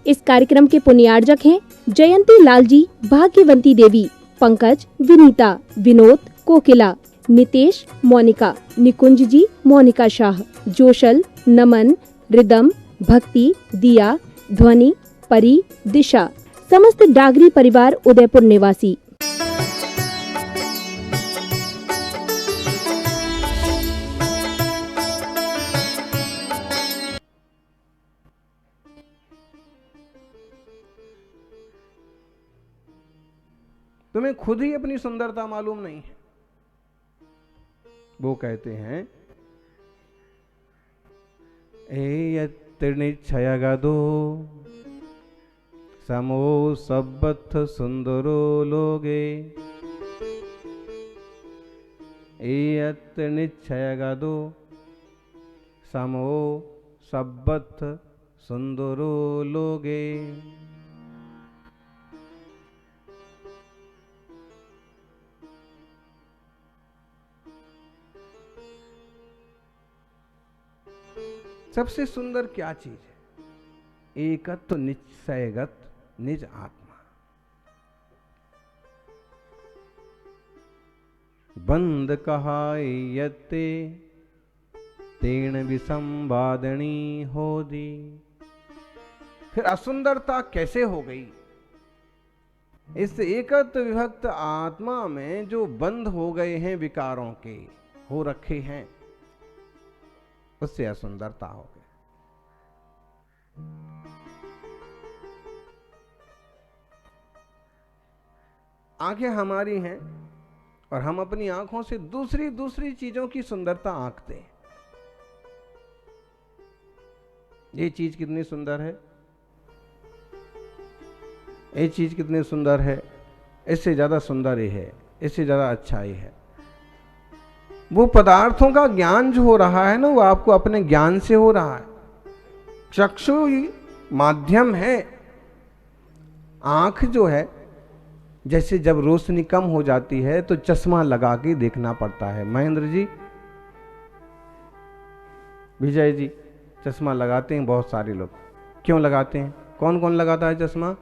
इस कार्यक्रम के पुण्यार्जक हैं जयंती लाल जी, भाग्यवंती देवी, पंकज, विनीता, विनोद, कोकिला, नितेश, मोनिका, निकुंज जी, मोनिका शाह, जोशल, नमन, रिदम, भक्ति, दिया, ध्वनि, परी, दिशा, समस्त डागरी परिवार उदयपुर निवासी। तुम्हें खुद ही अपनी सुंदरता मालूम नहीं है। वो कहते हैं निश्चयगदो समो सब्बथ सुंदरो लोगे, निश्चयगदो समो सब्बथ सुंदरो लोगे। सबसे सुंदर क्या चीज है? एकत्व निश्चयगत निज आत्मा। बंद कहायते तेण विसंवादनी होदी। फिर असुंदरता कैसे हो गई? इस एकत्व विभक्त आत्मा में जो बंध हो गए हैं, विकारों के हो रखे हैं, उससे असुंदरता हो गई। आंखें हमारी हैं और हम अपनी आंखों से दूसरी दूसरी चीजों की सुंदरता आंकते हैं। ये चीज कितनी सुंदर है, ये चीज कितनी सुंदर है, इससे ज्यादा सुंदर ये है, इससे ज्यादा अच्छा ये है। वो पदार्थों का ज्ञान जो हो रहा है ना, वो आपको अपने ज्ञान से हो रहा है। चक्षु माध्यम है। आंख जो है, जैसे जब रोशनी कम हो जाती है तो चश्मा लगा के देखना पड़ता है। महेंद्र जी, विजय जी, चश्मा लगाते हैं बहुत सारे लोग। क्यों लगाते हैं? कौन कौन लगाता है चश्मा?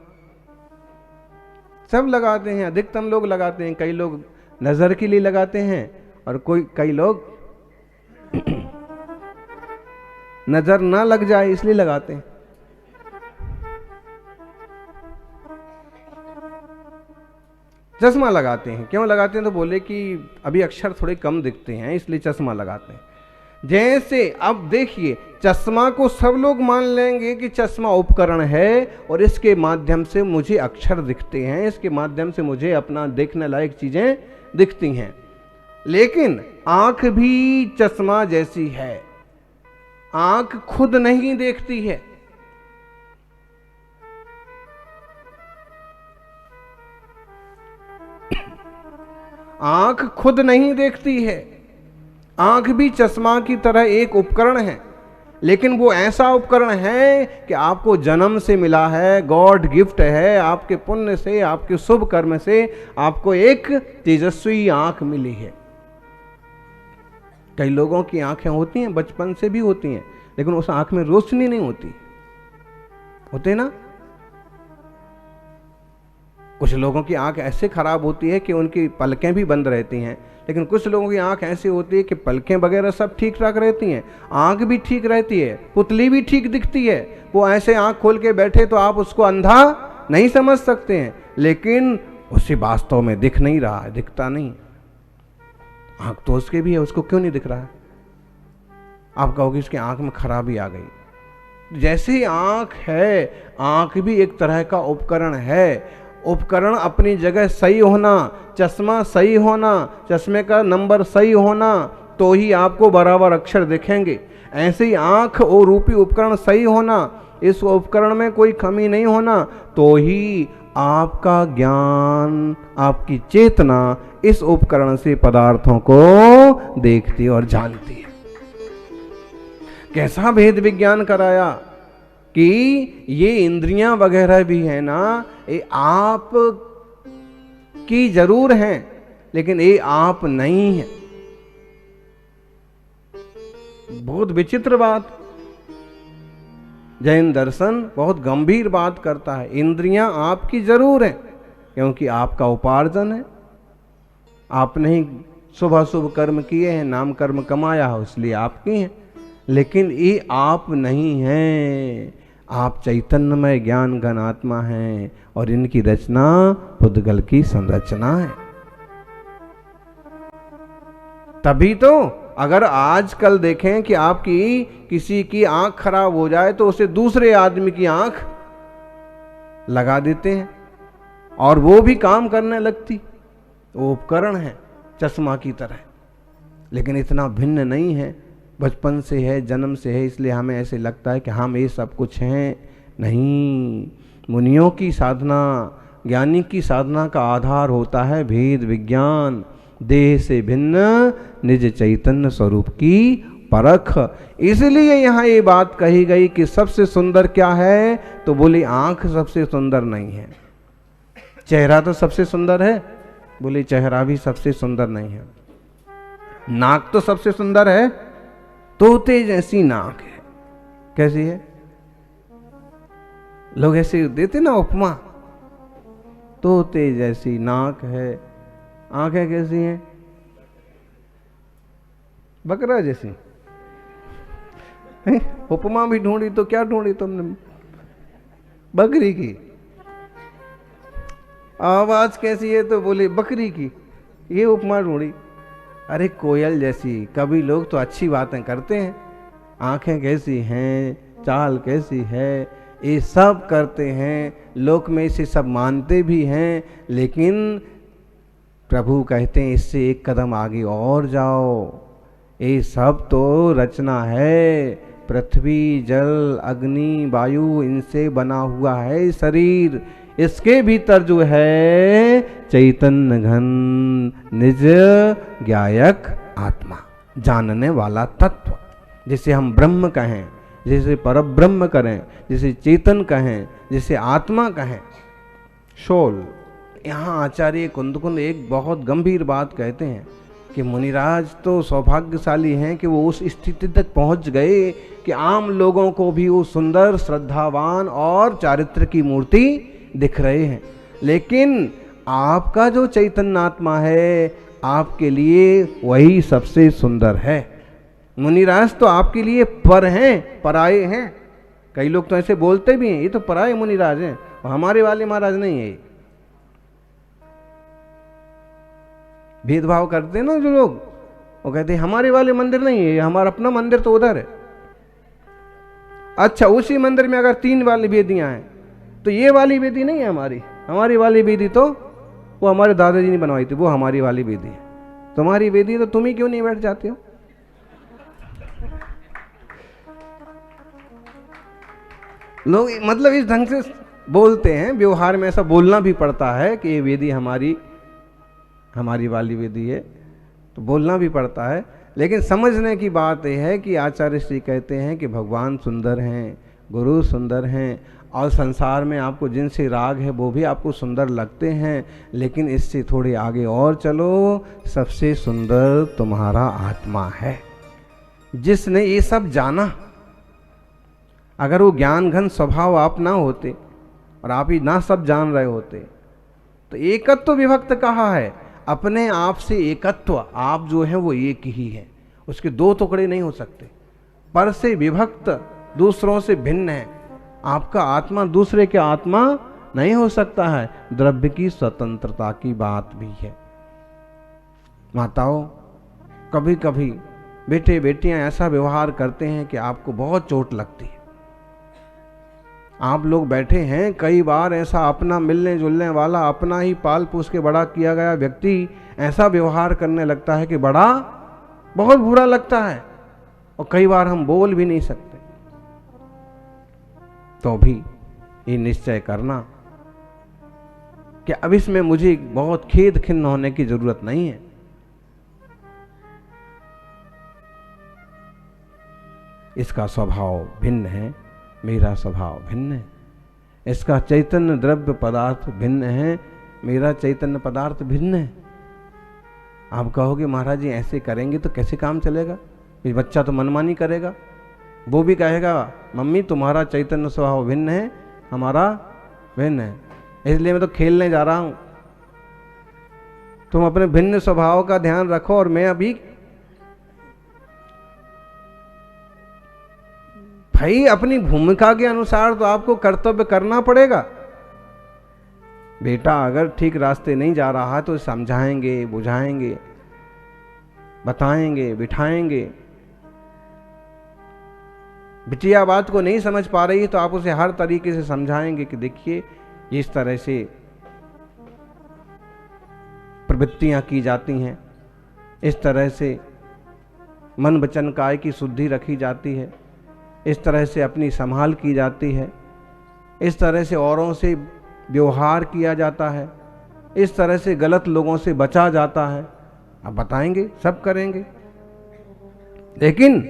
सब लगाते हैं, अधिकतम लोग लगाते हैं। कई लोग नजर के लिए लगाते हैं और कई लोग नजर ना लग जाए इसलिए लगाते हैं। चश्मा लगाते हैं। क्यों लगाते हैं? तो बोले कि अभी अक्षर थोड़े कम दिखते हैं इसलिए चश्मा लगाते हैं। जैसे अब देखिए, चश्मा को सब लोग मान लेंगे कि चश्मा उपकरण है और इसके माध्यम से मुझे अक्षर दिखते हैं, इसके माध्यम से मुझे अपना देखने लायक चीजें दिखती हैं। लेकिन आंख भी चश्मा जैसी है। आंख खुद नहीं देखती है। आंख खुद नहीं देखती है। आंख भी चश्मा की तरह एक उपकरण है, लेकिन वो ऐसा उपकरण है कि आपको जन्म से मिला है, गॉड गिफ्ट है। आपके पुण्य से, आपके शुभ कर्म से आपको एक तेजस्वी आंख मिली है। कई लोगों की आंखें होती हैं, बचपन से भी होती हैं, लेकिन उस आंख में रोशनी नहीं होती। होते ना? कुछ लोगों की आंख ऐसे खराब होती है कि उनकी पलकें भी बंद रहती हैं, लेकिन कुछ लोगों की आंख ऐसी होती है कि पलकें वगैरह सब ठीक ठाक रहती हैं, आंख भी ठीक रहती है, पुतली भी ठीक दिखती है। वो ऐसे आंख खोल के बैठे तो आप उसको अंधा नहीं समझ सकते हैं, लेकिन उसे वास्तव में दिख नहीं रहा है, दिखता नहीं। आंख तो उसके भी है, उसको क्यों नहीं दिख रहा है? आप कहोगे उसकी आंख में खराबी आ गई। जैसे ही आंख है, आंख भी एक तरह का उपकरण है। उपकरण अपनी जगह सही होना, चश्मा सही होना, चश्मे का नंबर सही होना, तो ही आपको बराबर अक्षर दिखेंगे। ऐसे ही आंख और रूपी उपकरण सही होना, इस उपकरण में कोई कमी नहीं होना, तो ही आपका ज्ञान, आपकी चेतना इस उपकरण से पदार्थों को देखती और जानती है। कैसा भेद विज्ञान कराया कि ये इंद्रियां वगैरह भी है ना, ये आप की जरूर हैं, लेकिन ये आप नहीं है। बहुत विचित्र बात। जैन दर्शन बहुत गंभीर बात करता है। इंद्रियां आपकी जरूर हैं, क्योंकि आपका उपार्जन है, आपने ही शुभ अशुभ कर्म किए हैं, नाम कर्म कमाया हो, इसलिए आपकी हैं, लेकिन ये आप नहीं हैं। आप चैतन्यमय ज्ञान घन आत्मा हैं और इनकी रचना पुद्गल की संरचना है। तभी तो अगर आजकल देखें कि आपकी किसी की आंख खराब हो जाए तो उसे दूसरे आदमी की आंख लगा देते हैं और वो भी काम करने लगती। वो उपकरण है चश्मा की तरह, लेकिन इतना भिन्न नहीं है, बचपन से है, जन्म से है, इसलिए हमें ऐसे लगता है कि हम ये सब कुछ हैं। नहीं, मुनियों की साधना, ज्ञानी की साधना का आधार होता है भेद विज्ञान, देह से भिन्न निज चैतन्य स्वरूप की परख। इसलिए यहाँ ये बात कही गई कि सबसे सुंदर क्या है, तो बोली आंख सबसे सुंदर नहीं है। चेहरा तो सबसे सुंदर है, बोली चेहरा भी सबसे सुंदर नहीं है। नाक तो सबसे सुंदर है, तोते जैसी नाक है। कैसी है? लोग ऐसे देते ना उपमा, तोते जैसी नाक है। आंखें कैसी हैं? बकरा जैसी। उपमा भी ढूंढी तो क्या ढूंढी तुमने? बकरी की। आवाज कैसी है तो बोले बकरी की। ये उपमा ढूंढी। अरे कोयल जैसी। कभी लोग तो अच्छी बातें करते हैं, आंखें कैसी हैं, चाल कैसी है, ये सब करते हैं, लोक में इसे सब मानते भी हैं, लेकिन प्रभु कहते हैं इससे एक कदम आगे और जाओ। ये सब तो रचना है, पृथ्वी जल अग्नि वायु इनसे बना हुआ है शरीर। इसके भीतर जो है चैतन्य घन निज ज्ञायक आत्मा, जानने वाला तत्व, जिसे हम ब्रह्म कहें, जिसे परब्रह्म करें, जिसे चेतन कहें, जिसे आत्मा कहें। शोल। यहाँ आचार्य कुंदकुंद एक बहुत गंभीर बात कहते हैं कि मुनिराज तो सौभाग्यशाली हैं कि वो उस स्थिति तक पहुंच गए कि आम लोगों को भी वो सुंदर, श्रद्धावान और चारित्र की मूर्ति दिख रहे हैं। लेकिन आपका जो चैतन्य आत्मा है, आपके लिए वही सबसे सुंदर है। मुनिराज तो आपके लिए पर हैं, पराये हैं। कई लोग तो ऐसे बोलते भी हैं, ये तो पराये मुनिराज हैं, हमारे वाले महाराज नहीं है। भेदभाव करते हैं ना जो लोग, वो कहते हैं हमारे वाले मंदिर नहीं है, हमारा अपना मंदिर तो उधर है। अच्छा, उसी मंदिर में अगर 3 वाली वेदियां हैं तो ये वाली वेदी नहीं है हमारी, हमारी वाली वेदी तो वो हमारे दादाजी ने बनवाई थी, वो हमारी वाली वेदी है। तुम्हारी वेदी तो तुम ही क्यों नहीं बैठ जाते हो? लोग मतलब इस ढंग से बोलते हैं, व्यवहार में ऐसा बोलना भी पड़ता है कि ये वेदी हमारी वाली वेदी है, तो बोलना भी पड़ता है। लेकिन समझने की बात यह है कि आचार्य श्री कहते हैं कि भगवान सुंदर हैं, गुरु सुंदर हैं, और संसार में आपको जिनसे राग है वो भी आपको सुंदर लगते हैं, लेकिन इससे थोड़े आगे और चलो, सबसे सुंदर तुम्हारा आत्मा है, जिसने ये सब जाना। अगर वो ज्ञान घन स्वभाव आप ना होते और आप ही ना सब जान रहे होते, तो एकत्व विभक्त कहा है, अपने आप से एकत्व, आप जो है वो एक ही है, उसके 2 टुकड़े नहीं हो सकते। पर से विभक्त, दूसरों से भिन्न है। आपका आत्मा दूसरे के आत्मा नहीं हो सकता है। द्रव्य की स्वतंत्रता की बात भी है। माताओं, कभी कभी बेटे बेटियां ऐसा व्यवहार करते हैं कि आपको बहुत चोट लगती है। आप लोग बैठे हैं, कई बार ऐसा अपना मिलने जुलने वाला, अपना ही पाल पोस के बड़ा किया गया व्यक्ति ऐसा व्यवहार करने लगता है कि बड़ा बहुत बुरा लगता है, और कई बार हम बोल भी नहीं सकते। तो भी ये निश्चय करना कि अब इसमें मुझे बहुत खेद खिन्न होने की जरूरत नहीं है। इसका स्वभाव भिन्न है, मेरा स्वभाव भिन्न है। इसका चैतन्य द्रव्य पदार्थ भिन्न है, मेरा चैतन्य पदार्थ भिन्न है। आप कहोगे महाराज जी ऐसे करेंगे तो कैसे काम चलेगा? ये बच्चा तो मनमानी करेगा। वो भी कहेगा मम्मी तुम्हारा चैतन्य स्वभाव भिन्न है, हमारा भिन्न है, इसलिए मैं तो खेलने जा रहा हूं, तुम अपने भिन्न स्वभाव का ध्यान रखो और मैं अभी। भाई अपनी भूमिका के अनुसार तो आपको कर्तव्य करना पड़ेगा। बेटा अगर ठीक रास्ते नहीं जा रहा है तो समझाएंगे, बुझाएंगे, बताएंगे, बिठाएंगे। बिटिया बात को नहीं समझ पा रही तो आप उसे हर तरीके से समझाएंगे कि देखिए इस तरह से प्रवृत्तियां की जाती हैं, इस तरह से मन वचन काया की शुद्धि रखी जाती है, इस तरह से अपनी संभाल की जाती है, इस तरह से औरों से व्यवहार किया जाता है, इस तरह से गलत लोगों से बचा जाता है। आप बताएंगे, सब करेंगे। लेकिन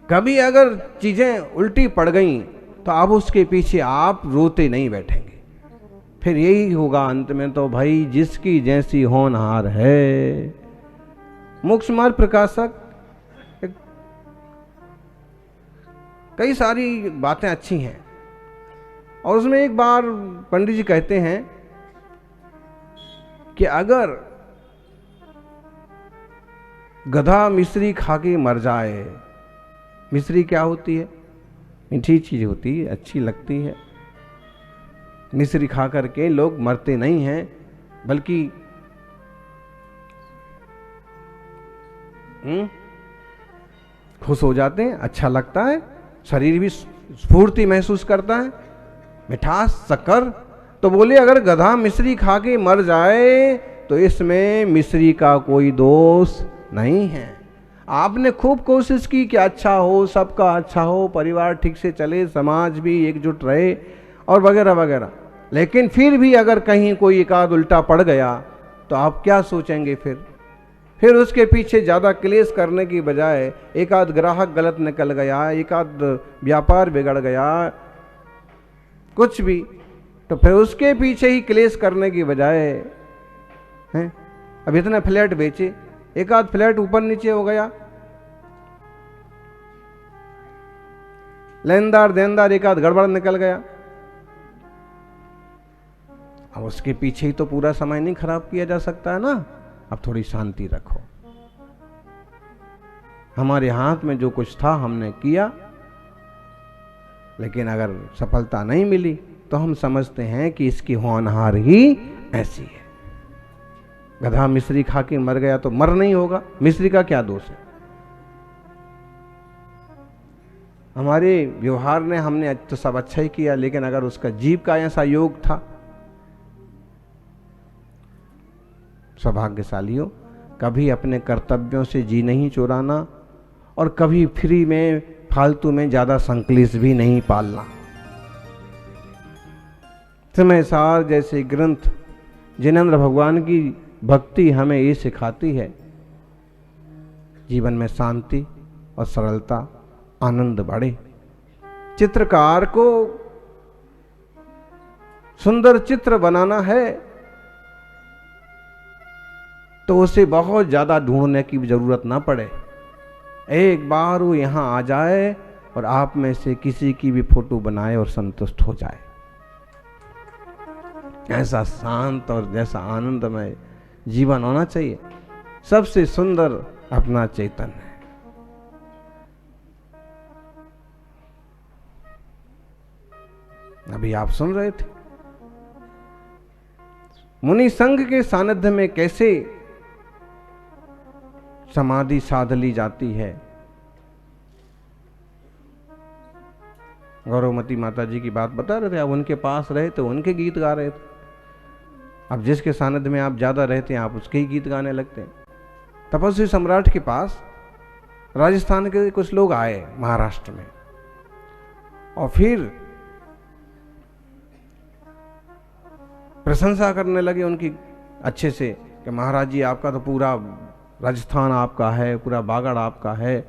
कभी अगर चीजें उल्टी पड़ गई तो अब उसके पीछे आप रोते नहीं बैठेंगे। फिर यही होगा अंत में तो भाई जिसकी जैसी होनहार है। मोक्ष मार्ग प्रकाशक कई सारी बातें अच्छी हैं और उसमें एक बार पंडित जी कहते हैं कि अगर गधा मिश्री खा के मर जाए, मिश्री क्या होती है? मीठी चीज होती है, अच्छी लगती है। मिश्री खा करके लोग मरते नहीं हैं बल्कि खुश हो जाते हैं, अच्छा लगता है, शरीर भी स्फूर्ति महसूस करता है, मिठास, शक्कर। तो बोले अगर गधा मिश्री खा के मर जाए तो इसमें मिश्री का कोई दोष नहीं है। आपने खूब कोशिश की कि अच्छा हो, सबका अच्छा हो, परिवार ठीक से चले, समाज भी एकजुट रहे और वगैरह वगैरह, लेकिन फिर भी अगर कहीं कोई एकाध उल्टा पड़ गया तो आप क्या सोचेंगे? फिर उसके पीछे ज़्यादा क्लेश करने की बजाय एकाध ग्राहक गलत निकल गया, एकाध व्यापार बिगड़ गया, कुछ भी, तो फिर उसके पीछे ही क्लेश करने की बजाय हैं अब इतने फ्लैट बेचे, एकाध फ्लैट ऊपर नीचे हो गया, लेनदार देनदार एकाध गड़बड़ निकल गया, अब उसके पीछे ही तो पूरा समय नहीं खराब किया जा सकता है ना। अब थोड़ी शांति रखो। हमारे हाथ में जो कुछ था हमने किया, लेकिन अगर सफलता नहीं मिली तो हम समझते हैं कि इसकी होनहार ही ऐसी है। गधा मिश्री खा के मर गया तो मर नहीं होगा, मिश्री का क्या दोष है? हमारे व्यवहार ने, हमने तो सब अच्छा ही किया, लेकिन अगर उसका जीव का ऐसा योग था। सौभाग्यशालियों, कभी अपने कर्तव्यों से जी नहीं चुराना और कभी फ्री में फालतू में ज्यादा संकलेश भी नहीं पालना। समय सार जैसे ग्रंथ जिनेंद्र भगवान की भक्ति हमें ये सिखाती है, जीवन में शांति और सरलता, आनंद बढ़े। चित्रकार को सुंदर चित्र बनाना है तो उसे बहुत ज्यादा ढूंढने की जरूरत ना पड़े। एक बार वो यहां आ जाए और आप में से किसी की भी फोटो बनाए और संतुष्ट हो जाए। ऐसा शांत और जैसा आनंदमय जीवन होना चाहिए। सबसे सुंदर अपना चैतन्य है। अभी आप सुन रहे थे मुनि संघ के सानिध्य में कैसे समाधि साध ली जाती है। गौरवमती माता जी की बात बता रहे थे, आप उनके पास रहे तो उनके गीत गा रहे थे। अब जिसके सानिध्य में आप ज्यादा रहते हैं आप उसके ही गीत गाने लगते हैं। तपस्वी सम्राट के पास राजस्थान के कुछ लोग आए महाराष्ट्र में और फिर प्रशंसा करने लगे उनकी अच्छे से कि महाराज जी आपका तो पूरा राजस्थान आपका है, पूरा बागड़ आपका है,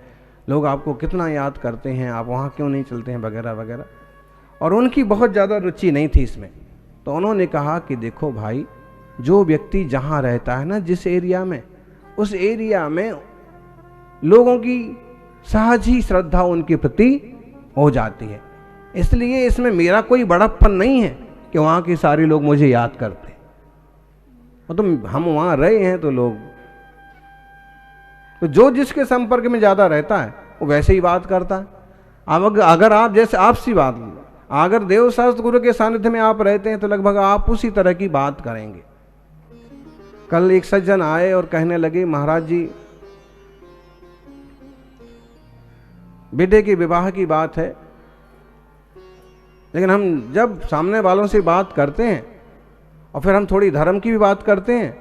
लोग आपको कितना याद करते हैं, आप वहाँ क्यों नहीं चलते हैं, वगैरह वगैरह। और उनकी बहुत ज़्यादा रुचि नहीं थी इसमें। तो उन्होंने कहा कि देखो भाई, जो व्यक्ति जहाँ रहता है ना, जिस एरिया में, उस एरिया में लोगों की सहज ही श्रद्धा उनके प्रति हो जाती है। इसलिए इसमें मेरा कोई बड़प्पन नहीं है कि वहाँ के सारे लोग मुझे याद करते, मतलब हम वहाँ रहे हैं तो लोग, तो जो जिसके संपर्क में ज़्यादा रहता है वो वैसे ही बात करता है। अब अगर आप जैसे आपसी बात, अगर देव शास्त्र गुरु के सानिध्य में आप रहते हैं तो लगभग आप उसी तरह की बात करेंगे। कल एक सज्जन आए और कहने लगे, महाराज जी बेटे के विवाह की बात है, लेकिन हम जब सामने वालों से बात करते हैं और फिर हम थोड़ी धर्म की भी बात करते हैं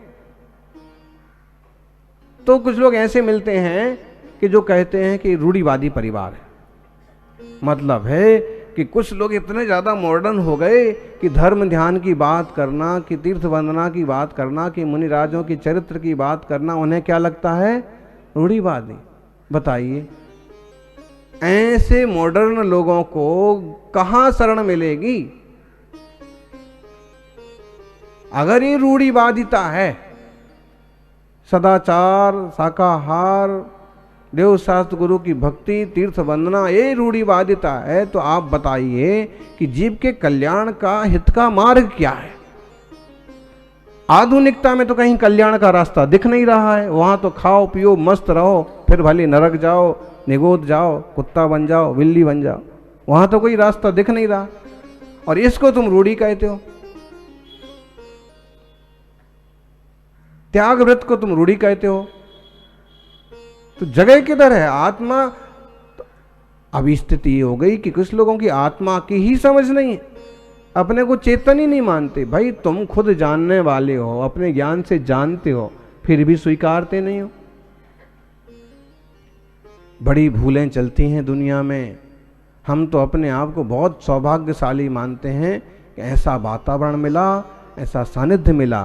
तो कुछ लोग ऐसे मिलते हैं कि जो कहते हैं कि रूढ़िवादी परिवार है। मतलब है कि कुछ लोग इतने ज़्यादा मॉडर्न हो गए कि धर्म ध्यान की बात करना, कि तीर्थ वंदना की बात करना, कि मुनिराजों के चरित्र की बात करना उन्हें क्या लगता है? रूढ़िवादी। बताइए ऐसे मॉडर्न लोगों को कहाँ शरण मिलेगी? अगर ये रूढ़िवादिता है, सदाचार, शाकाहार, देव शास्त्र गुरु की भक्ति, तीर्थ वंदना, ये रूढ़िवादिता है, तो आप बताइए कि जीव के कल्याण का, हित का मार्ग क्या है? आधुनिकता में तो कहीं कल्याण का रास्ता दिख नहीं रहा है। वहां तो खाओ पियो मस्त रहो, फिर भले नरक जाओ, निगोद जाओ, कुत्ता बन जाओ, बिल्ली बन जाओ, वहां तो कोई रास्ता दिख नहीं रहा, और इसको तुम रूढ़ी कहते हो। त्याग व्रत को तुम रूढ़ी कहते हो, तो जगह किधर है? आत्मा तो अब स्थिति ये हो गई कि कुछ लोगों की आत्मा की ही समझ नहीं है, अपने को चेतन ही नहीं मानते। भाई तुम खुद जानने वाले हो, अपने ज्ञान से जानते हो, फिर भी स्वीकारते नहीं हो। बड़ी भूलें चलती हैं दुनिया में। हम तो अपने आप को बहुत सौभाग्यशाली मानते हैं कि ऐसा वातावरण मिला, ऐसा सानिध्य मिला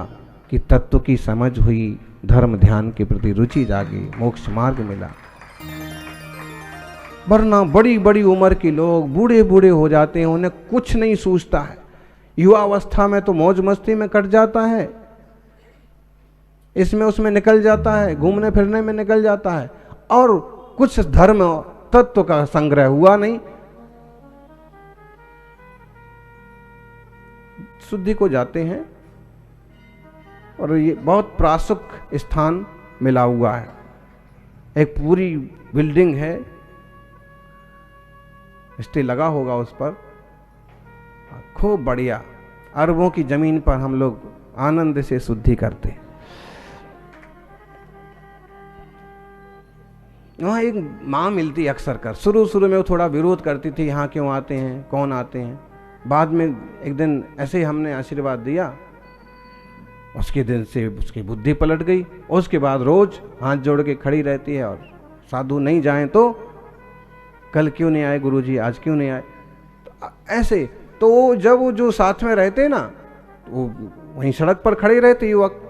कि तत्व की समझ हुई, धर्म ध्यान के प्रति रुचि जागी, मोक्ष मार्ग मिला। वरना बड़ी बड़ी उम्र के लोग बूढ़े बूढ़े हो जाते हैं, उन्हें कुछ नहीं सूझता है। युवावस्था में तो मौज मस्ती में कट जाता है, इसमें उसमें निकल जाता है, घूमने फिरने में निकल जाता है, और कुछ धर्म तत्व का संग्रह हुआ नहीं। शुद्धि को जाते हैं और ये बहुत प्रासुक स्थान मिला हुआ है, एक पूरी बिल्डिंग है, स्टे लगा होगा उस पर, खूब बढ़िया, अरबों की जमीन पर हम लोग आनंद से शुद्धि करते हैं। वहाँ एक माँ मिलती अक्सर कर, शुरू शुरू में वो थोड़ा विरोध करती थी, यहाँ क्यों आते हैं, कौन आते हैं। बाद में एक दिन ऐसे ही हमने आशीर्वाद दिया, उसके दिन से उसकी बुद्धि पलट गई। उसके बाद रोज हाथ जोड़ के खड़ी रहती है, और साधु नहीं जाएं तो कल क्यों नहीं आए गुरुजी, आज क्यों नहीं आए, तो ऐसे। तो जब वो जो साथ में रहते ना, वो वहीं सड़क पर खड़े रहते युवक,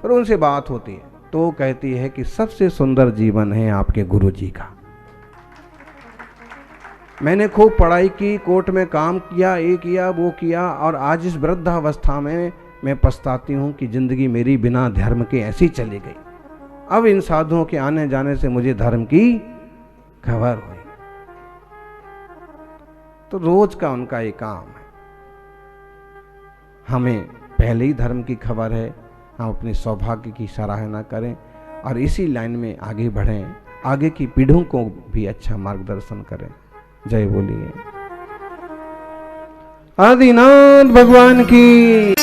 फिर उनसे बात होती है तो वो कहती है कि सबसे सुंदर जीवन है आपके गुरुजी का। मैंने खूब पढ़ाई की, कोर्ट में काम किया, ये किया वो किया, और आज इस वृद्धावस्था में मैं पछताती हूँ कि जिंदगी मेरी बिना धर्म के ऐसी चली गई। अब इन साधुओं के आने जाने से मुझे धर्म की खबर हुई। तो रोज का उनका ये काम है। हमें पहले ही धर्म की खबर है, हम अपने सौभाग्य की सराहना करें और इसी लाइन में आगे बढ़ें, आगे की पीढ़ियों को भी अच्छा मार्गदर्शन करें। जय बोलिए आदिनाथ भगवान की।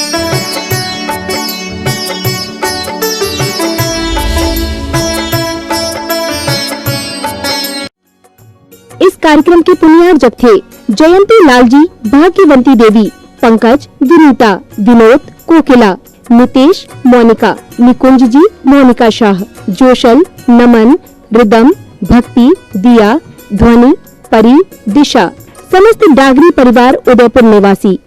इस कार्यक्रम के पुण्यार्जक थे जयंती लाल जी, भाग्यवंती देवी, पंकज, विनीता, विनोद, कोकिला, नितेश, मोनिका, निकुंज जी, मोनिका शाह, जोशल, नमन, रिदम, भक्ति, दिया, ध्वनि, परी, दिशा, समस्त डागरी परिवार उदयपुर निवासी।